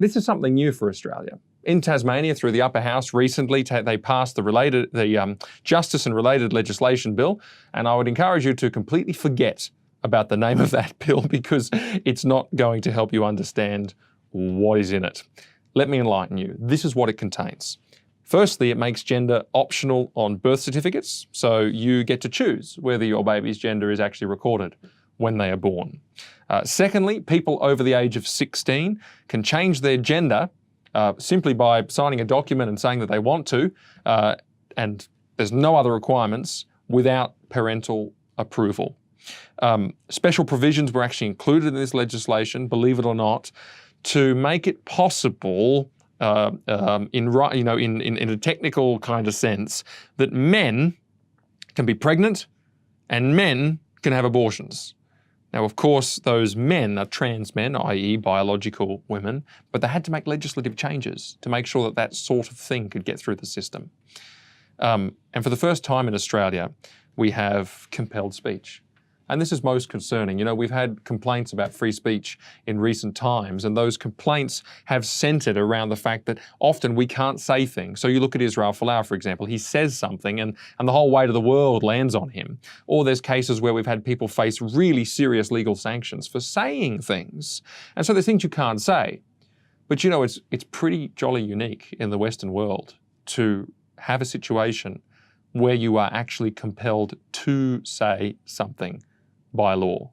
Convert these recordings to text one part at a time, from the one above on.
This is something new for Australia. In Tasmania, through the Upper House recently, they passed the Justice and Related Legislation Bill, and I would encourage you to completely forget about the name of that bill because it's not going to help you understand what is in it. Let me enlighten you. This is what it contains. Firstly, it makes gender optional on birth certificates, so you get to choose whether your baby's gender is actually recorded when they are born. Secondly, people over the age of 16 can change their gender simply by signing a document and saying that they want to, and there's no other requirements without parental approval. Special provisions were actually included in this legislation, believe it or not, to make it possible in a technical kind of sense that men can be pregnant and men can have abortions. Now, of course, those men are trans men, i.e. biological women, but they had to make legislative changes to make sure that that sort of thing could get through the system. And for the first time in Australia, we have compelled speech. And this is most concerning. You know, we've had complaints about free speech in recent times, and those complaints have centered around the fact that often we can't say things. So you look at Israel Folau, for example, he says something and the whole weight of the world lands on him. Or there's cases where we've had people face really serious legal sanctions for saying things. And so there's things you can't say. But you know, it's pretty jolly unique in the Western world to have a situation where you are actually compelled to say something by law,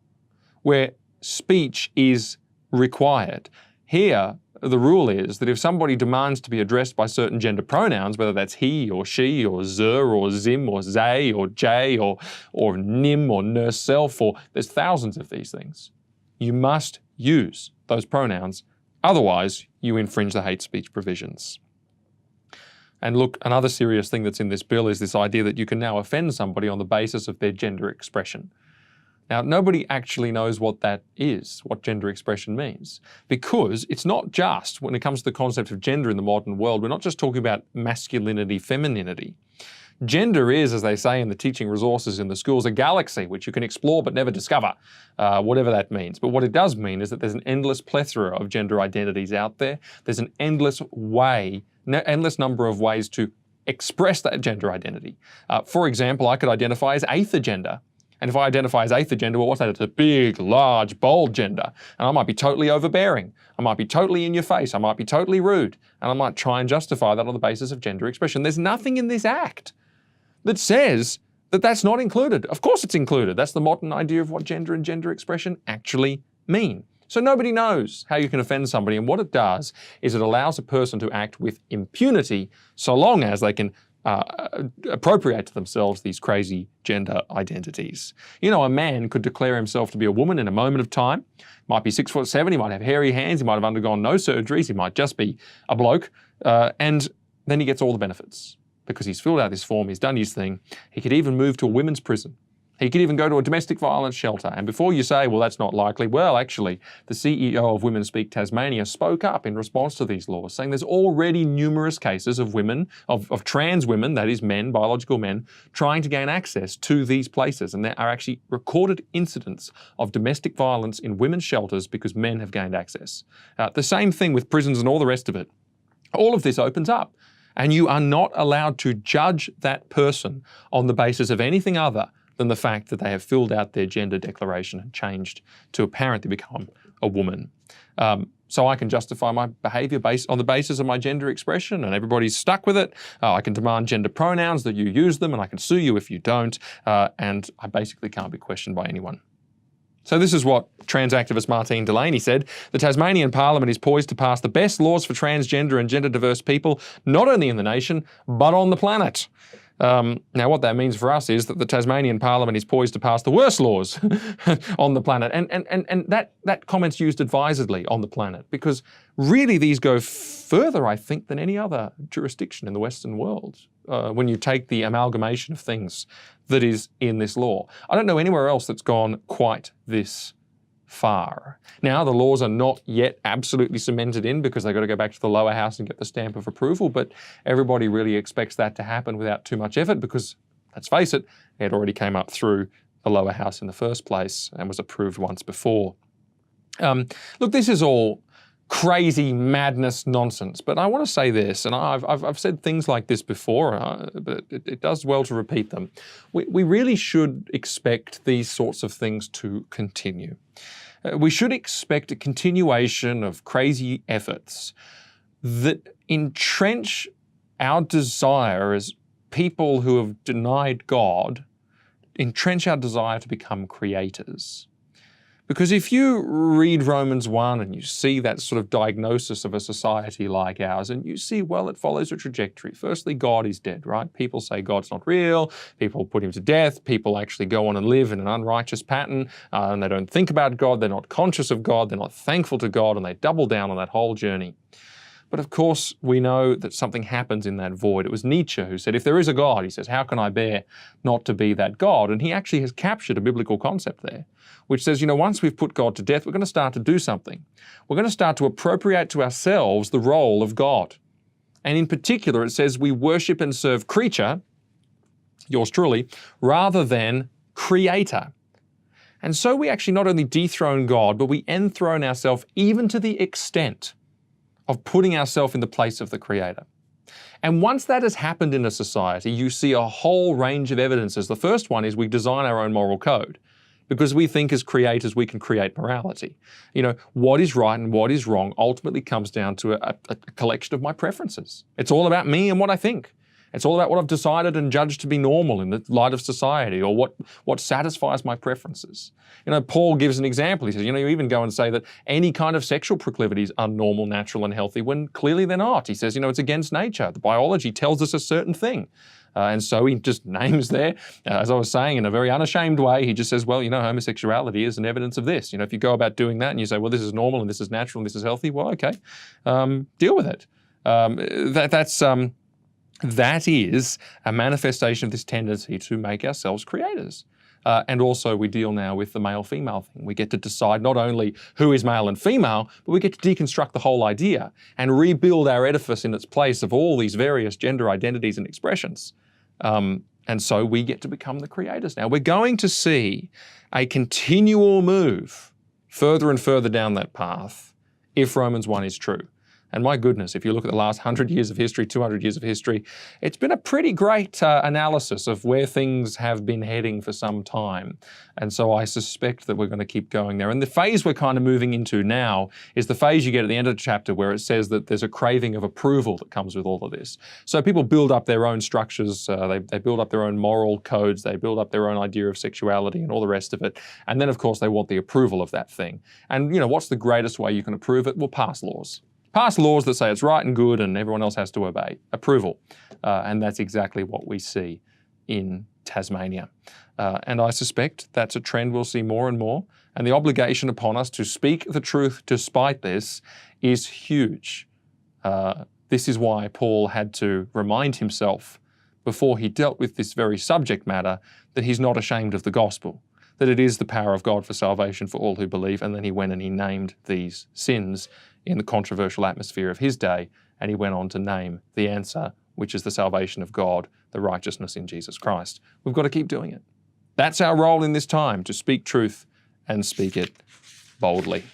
where speech is required. Here, the rule is that if somebody demands to be addressed by certain gender pronouns, whether that's he or she or zer or zim or zay or jay or nim or nurse self, or there's thousands of these things, you must use those pronouns. Otherwise, you infringe the hate speech provisions. And look, another serious thing that's in this bill is this idea that you can now offend somebody on the basis of their gender expression. Now, nobody actually knows what that is, what gender expression means, because it's not just, when it comes to the concept of gender in the modern world, we're not just talking about masculinity, femininity. Gender is, as they say in the teaching resources in the schools, a galaxy which you can explore but never discover, whatever that means. But what it does mean is that there's an endless plethora of gender identities out there. There's an endless number of ways to express that gender identity. For example, I could identify as eighth gender. And if I identify as eighth gender, well, what's that? It's a big, large, bold gender. And I might be totally overbearing. I might be totally in your face. I might be totally rude. And I might try and justify that on the basis of gender expression. There's nothing in this act that says that that's not included. Of course it's included. That's the modern idea of what gender and gender expression actually mean. So nobody knows how you can offend somebody. And what it does is it allows a person to act with impunity so long as they can appropriate to themselves these crazy gender identities. You know, a man could declare himself to be a woman in a moment of time. Might be 6'7", he might have hairy hands, he might have undergone no surgeries, he might just be a bloke, and then he gets all the benefits because he's filled out this form, he's done his thing. He could even move to a women's prison. He could even go to a domestic violence shelter. And before you say, well, that's not likely, well, actually, the CEO of Women Speak Tasmania spoke up in response to these laws, saying there's already numerous cases of women, of trans women, that is men, biological men, trying to gain access to these places. And there are actually recorded incidents of domestic violence in women's shelters because men have gained access. The same thing with prisons and all the rest of it. All of this opens up. And you are not allowed to judge that person on the basis of anything other than the fact that they have filled out their gender declaration and changed to apparently become a woman. So I can justify my behaviour based on the basis of my gender expression, and everybody's stuck with it. I can demand gender pronouns, that you use them, and I can sue you if you don't, and I basically can't be questioned by anyone. So this is what trans activist Martine Delaney said. The Tasmanian Parliament is poised to pass the best laws for transgender and gender diverse people, not only in the nation, but on the planet. Now, what that means for us is that the Tasmanian Parliament is poised to pass the worst laws on the planet. And that comment's used advisedly, on the planet, because really these go further, I think, than any other jurisdiction in the Western world when you take the amalgamation of things that is in this law. I don't know anywhere else that's gone quite this far. Now, the laws are not yet absolutely cemented in because they've got to go back to the lower house and get the stamp of approval, but everybody really expects that to happen without too much effort because, let's face it, it already came up through the lower house in the first place and was approved once before. Look, this is all crazy madness nonsense. But I want to say this, and I've said things like this before, but it does well to repeat them. We really should expect these sorts of things to continue. We should expect a continuation of crazy efforts that entrench our desire as people who have denied God, entrench our desire to become creators. Because if you read Romans 1 and you see that sort of diagnosis of a society like ours, and you see, well, it follows a trajectory. Firstly, God is dead, right? People say God's not real. People put him to death. People actually go on and live in an unrighteous pattern, and they don't think about God. They're not conscious of God. They're not thankful to God, and they double down on that whole journey. But of course, we know that something happens in that void. It was Nietzsche who said, if there is a God, he says, how can I bear not to be that God? And he actually has captured a biblical concept there, which says, once we've put God to death, we're going to start to do something. We're going to start to appropriate to ourselves the role of God. And in particular, it says we worship and serve creature, yours truly, rather than creator. And so we actually not only dethrone God, but we enthrone ourselves even to the extent of putting ourselves in the place of the Creator. And once that has happened in a society, you see a whole range of evidences. The first one is we design our own moral code because we think as creators we can create morality. What is right and what is wrong ultimately comes down to a collection of my preferences. It's all about me and what I think. It's all about what I've decided and judged to be normal in the light of society, or what satisfies my preferences. Paul gives an example. He says, you even go and say that any kind of sexual proclivities are normal, natural, and healthy, when clearly they're not. He says, it's against nature. The biology tells us a certain thing. And so he just names there, as I was saying, in a very unashamed way, he just says, well, homosexuality is an evidence of this. If you go about doing that and you say, well, this is normal and this is natural and this is healthy, well, okay, deal with it. That is a manifestation of this tendency to make ourselves creators. And also we deal now with the male-female thing. We get to decide not only who is male and female, but we get to deconstruct the whole idea and rebuild our edifice in its place of all these various gender identities and expressions. And so we get to become the creators now. We're going to see a continual move further and further down that path if Romans 1 is true. And my goodness, if you look at the last 100 years of history, 200 years of history, it's been a pretty great analysis of where things have been heading for some time. And so I suspect that we're going to keep going there. And the phase we're kind of moving into now is the phase you get at the end of the chapter where it says that there's a craving of approval that comes with all of this. So people build up their own structures, they build up their own moral codes, they build up their own idea of sexuality and all the rest of it. And then, of course, they want the approval of that thing. And, what's the greatest way you can approve it? Well, pass laws. Pass laws that say it's right and good and everyone else has to obey. Approval. And that's exactly what we see in Tasmania. And I suspect that's a trend we'll see more and more. And the obligation upon us to speak the truth despite this is huge. This is why Paul had to remind himself before he dealt with this very subject matter that he's not ashamed of the gospel, that it is the power of God for salvation for all who believe. And then he went and he named these sins in the controversial atmosphere of his day, and he went on to name the answer, which is the salvation of God, the righteousness in Jesus Christ. We've got to keep doing it. That's our role in this time, to speak truth and speak it boldly.